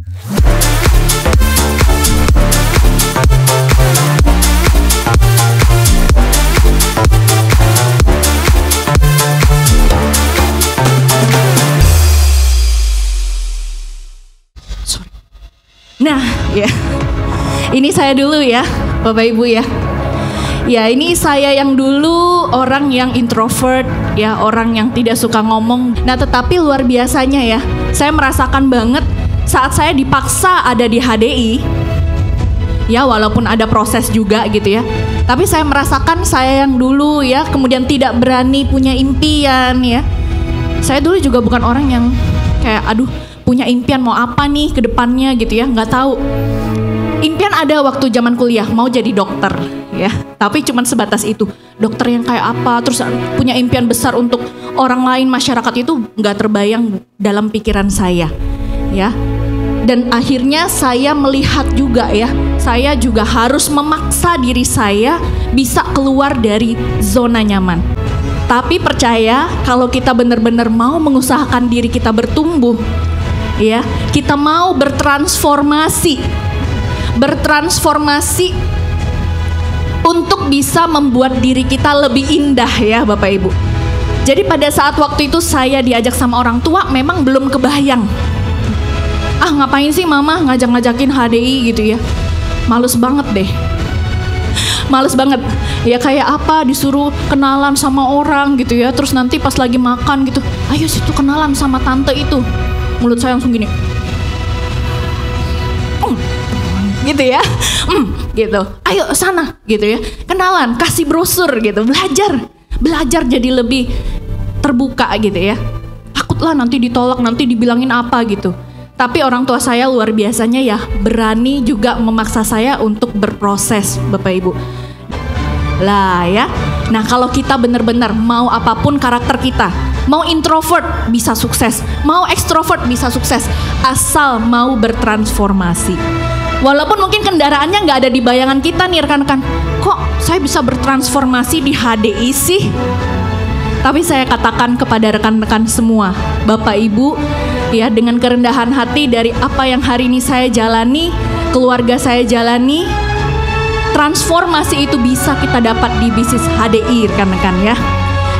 Nah, ya, ini saya dulu ya, Bapak Ibu ya. Ya, ini saya yang dulu orang yang introvert, ya, orang yang tidak suka ngomong. Nah, tetapi luar biasanya ya, saya merasakan banget saat saya dipaksa ada di HDI. Ya, walaupun ada proses juga gitu ya. Tapi saya merasakan saya yang dulu ya, kemudian tidak berani punya impian ya. Saya dulu juga bukan orang yang kayak punya impian mau apa nih ke depannya gitu ya, nggak tahu. Impian ada waktu zaman kuliah mau jadi dokter ya, tapi cuman sebatas itu. Dokter yang kayak apa, terus punya impian besar untuk orang lain, masyarakat itu nggak terbayang dalam pikiran saya ya. Dan akhirnya saya melihat juga ya, saya juga harus memaksa diri saya bisa keluar dari zona nyaman. Tapi percaya kalau kita benar-benar mau mengusahakan diri kita bertumbuh, ya, kita mau bertransformasi untuk bisa membuat diri kita lebih indah ya Bapak Ibu. Jadi pada saat waktu itu saya diajak sama orang tua memang belum kebayang. Ngapain sih mama ngajak-ngajakin HDI gitu ya. Males banget deh. Males banget. Ya kayak apa disuruh kenalan sama orang gitu ya. Terus nanti pas lagi makan gitu, ayo situ kenalan sama tante itu. Mulut saya langsung gini. Gitu ya. Gitu. Ayo sana gitu ya. Kenalan, kasih brosur gitu. Belajar jadi lebih terbuka gitu ya. Takutlah nanti ditolak, nanti dibilangin apa gitu. Tapi orang tua saya luar biasanya ya, berani juga memaksa saya untuk berproses Bapak Ibu. Lah ya. Nah, kalau kita benar-benar mau apapun karakter kita, mau introvert bisa sukses, mau ekstrovert bisa sukses, asal mau bertransformasi. Walaupun mungkin kendaraannya nggak ada di bayangan kita nih rekan-rekan. Kok saya bisa bertransformasi di HDI sih? Tapi saya katakan kepada rekan-rekan semua, Bapak Ibu, ya, dengan kerendahan hati dari apa yang hari ini saya jalani, keluarga saya jalani, transformasi itu bisa kita dapat di bisnis HDI rekan-rekan ya.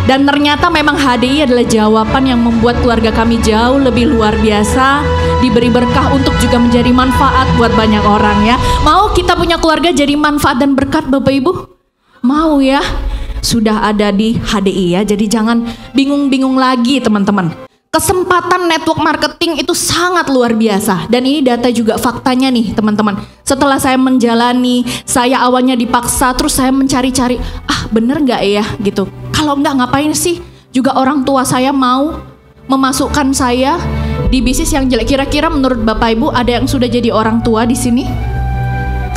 Dan ternyata memang HDI adalah jawaban yang membuat keluarga kami jauh lebih luar biasa, diberi berkah untuk juga menjadi manfaat buat banyak orang ya. Mau kita punya keluarga jadi manfaat dan berkat Bapak Ibu? Mau ya? Sudah ada di HDI ya, jadi jangan bingung-bingung lagi teman-teman. Kesempatan network marketing itu sangat luar biasa. Dan ini data juga faktanya nih teman-teman. Setelah saya menjalani, saya awalnya dipaksa, terus saya mencari-cari, bener gak ya gitu. Kalau enggak ngapain sih juga orang tua saya mau memasukkan saya di bisnis yang jelek. Kira-kira menurut Bapak Ibu ada yang sudah jadi orang tua di sini?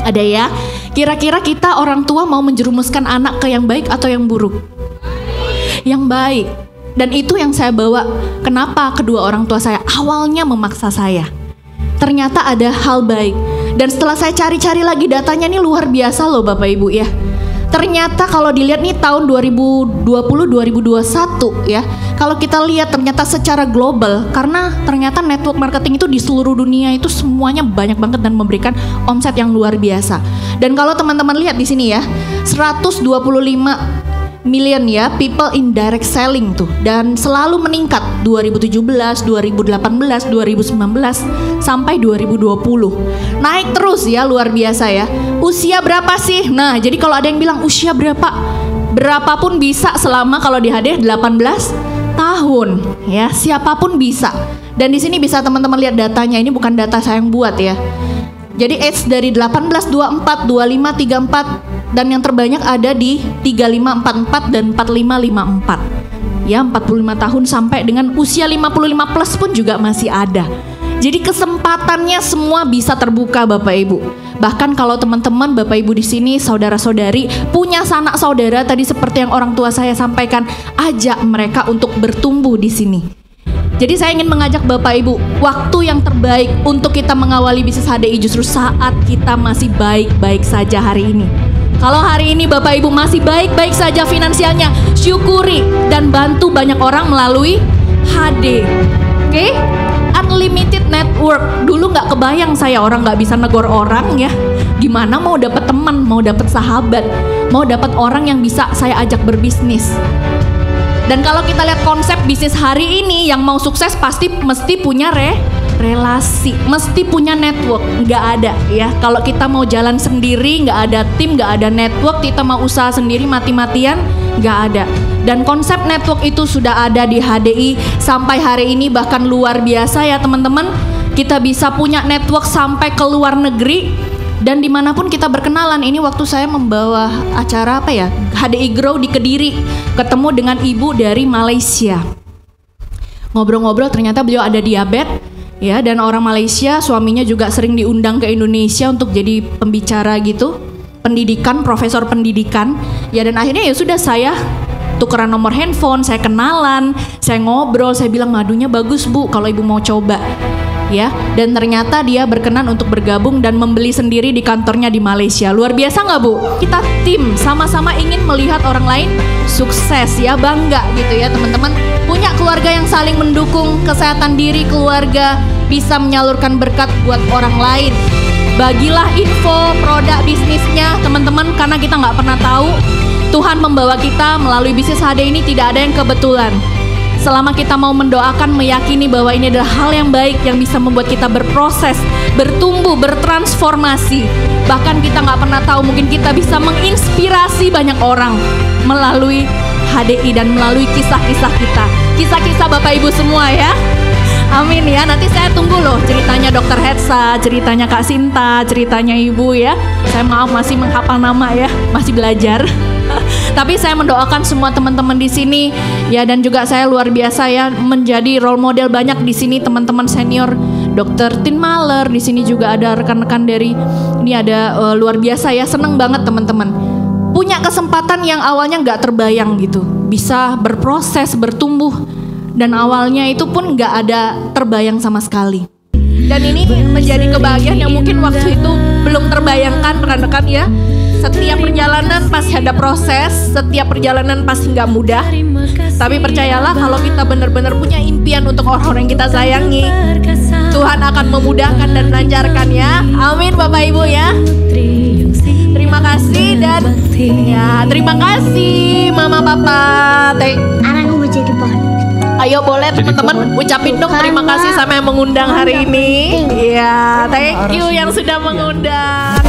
Ada ya? Kira-kira kita orang tua mau menjerumuskan anak ke yang baik atau yang buruk? Yang baik. Dan itu yang saya bawa. Kenapa kedua orang tua saya awalnya memaksa saya? Ternyata ada hal baik. Dan setelah saya cari-cari lagi datanya nih luar biasa loh Bapak Ibu ya. Ternyata kalau dilihat nih tahun 2020-2021 ya. Kalau kita lihat ternyata secara global, karena ternyata network marketing itu di seluruh dunia itu semuanya banyak banget dan memberikan omset yang luar biasa. Dan kalau teman-teman lihat di sini ya, 125 million ya people in direct selling tuh, dan selalu meningkat 2017, 2018, 2019 sampai 2020. Naik terus ya, luar biasa ya. Usia berapa sih? Nah, jadi kalau ada yang bilang usia berapapun bisa selama kalau di HD 18 tahun ya, siapapun bisa. Dan di sini bisa teman-teman lihat datanya, ini bukan data saya yang buat ya. Jadi age dari 18, 24, 25, 34 dan yang terbanyak ada di 35, 44 dan 45, 54. Ya, 45 tahun sampai dengan usia 55 plus pun juga masih ada. Jadi kesempatannya semua bisa terbuka Bapak Ibu. Bahkan kalau teman-teman Bapak Ibu di sini, saudara-saudari punya sanak saudara tadi seperti yang orang tua saya sampaikan, ajak mereka untuk bertumbuh di sini. Jadi saya ingin mengajak Bapak Ibu, waktu yang terbaik untuk kita mengawali bisnis HDI justru saat kita masih baik-baik saja hari ini. Kalau hari ini Bapak Ibu masih baik-baik saja finansialnya, syukuri dan bantu banyak orang melalui HD. Oke? Unlimited network. Dulu nggak kebayang saya orang nggak bisa negor orang ya. Gimana mau dapat teman, mau dapat sahabat, mau dapat orang yang bisa saya ajak berbisnis. Dan kalau kita lihat konsep bisnis hari ini, yang mau sukses pasti mesti punya relasi, mesti punya network. Nggak ada ya. Kalau kita mau jalan sendiri, nggak ada tim, nggak ada network, kita mau usaha sendiri mati-matian, nggak ada. Dan konsep network itu sudah ada di HDI sampai hari ini, bahkan luar biasa ya teman-teman. Kita bisa punya network sampai ke luar negeri. Dan dimanapun kita berkenalan, ini waktu saya membawa acara apa ya, HDI Grow di Kediri, ketemu dengan ibu dari Malaysia. Ngobrol-ngobrol ternyata beliau ada diabetes ya, dan orang Malaysia, suaminya juga sering diundang ke Indonesia untuk jadi pembicara gitu, pendidikan, profesor pendidikan. Ya dan akhirnya ya sudah, saya tukeran nomor handphone, saya kenalan, saya ngobrol, saya bilang madunya bagus Bu kalau ibu mau coba. Ya, dan ternyata dia berkenan untuk bergabung dan membeli sendiri di kantornya di Malaysia. Luar biasa nggak Bu? Kita tim sama-sama ingin melihat orang lain sukses ya, bangga gitu ya teman-teman. Punya keluarga yang saling mendukung, kesehatan diri keluarga, bisa menyalurkan berkat buat orang lain. Bagilah info produk bisnisnya teman-teman, karena kita nggak pernah tahu Tuhan membawa kita melalui bisnis HD ini, tidak ada yang kebetulan. Selama kita mau mendoakan, meyakini bahwa ini adalah hal yang baik yang bisa membuat kita berproses, bertumbuh, bertransformasi. Bahkan kita nggak pernah tahu, mungkin kita bisa menginspirasi banyak orang melalui HDI dan melalui kisah-kisah kita. Kisah-kisah Bapak Ibu semua ya. Amin ya, nanti saya tunggu loh ceritanya Dr. Hetsa, ceritanya Kak Sinta, ceritanya Ibu ya. Saya maaf masih menghafal nama ya, masih belajar. Tapi saya mendoakan semua teman-teman di sini ya, dan juga saya luar biasa ya menjadi role model banyak di sini teman-teman senior Dr. Tin Maler, di sini juga ada rekan-rekan dari ini ada luar biasa ya, seneng banget teman-teman punya kesempatan yang awalnya nggak terbayang gitu, bisa berproses, bertumbuh, dan awalnya itu pun nggak ada terbayang sama sekali. Dan ini menjadi kebahagiaan yang mungkin waktu itu belum terbayangkan rekan-rekan ya. Setiap perjalanan pasti ada proses, setiap perjalanan pasti nggak mudah. Tapi percayalah, kalau kita benar-benar punya impian untuk orang-orang yang kita sayangi, Tuhan akan memudahkan dan melancarkan ya. Amin Bapak Ibu ya. Terima kasih dan ya terima kasih Mama Papa. Anak mau jadi pohon. Ayo boleh teman-teman ucapin dong terima kasih sama yang mengundang hari ini. Iya, thank you yang sudah mengundang.